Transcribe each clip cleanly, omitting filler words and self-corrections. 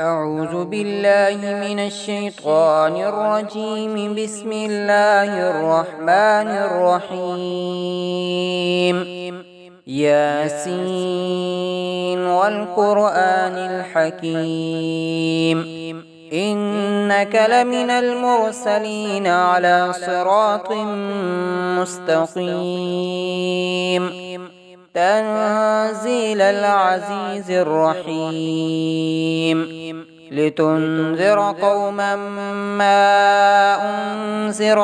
أعوذ بالله من الشيطان الرجيم. بسم الله الرحمن الرحيم. ياسين والقرآن الحكيم، إنك لمن المرسلين على صراط مستقيم. تنزيل العزيز الرحيم، لتنذر قوما ما أنذر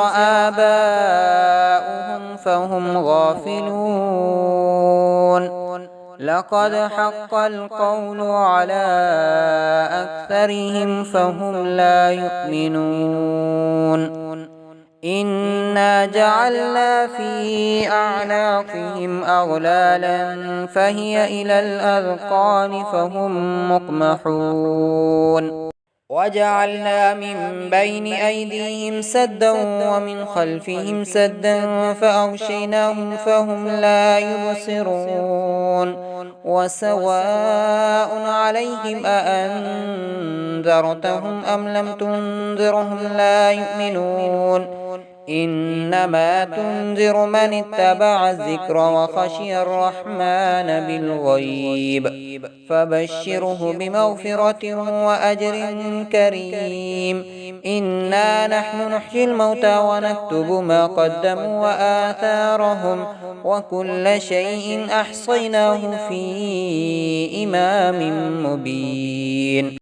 آباؤهم فهم غافلون. لقد حق القول على أكثرهم فهم لا يؤمنون. إنا جعلنا في أعناقهم أغلالا فهي إلى الأذقان فهم مقمحون. وجعلنا من بين أيديهم سدا ومن خلفهم سدا فأغشيناهم فهم لا يبصرون. وسواء عليهم أأنذرتهم أم لم تنذرهم لا يؤمنون. إنما تنذر من اتبع الذكر وخشي الرحمن بالغيب، فبشره بمغفرة وأجر كريم. إنا نحن نحيي الموتى ونكتب ما قدموا وآثارهم، وكل شيء أحصيناه في إمام مبين.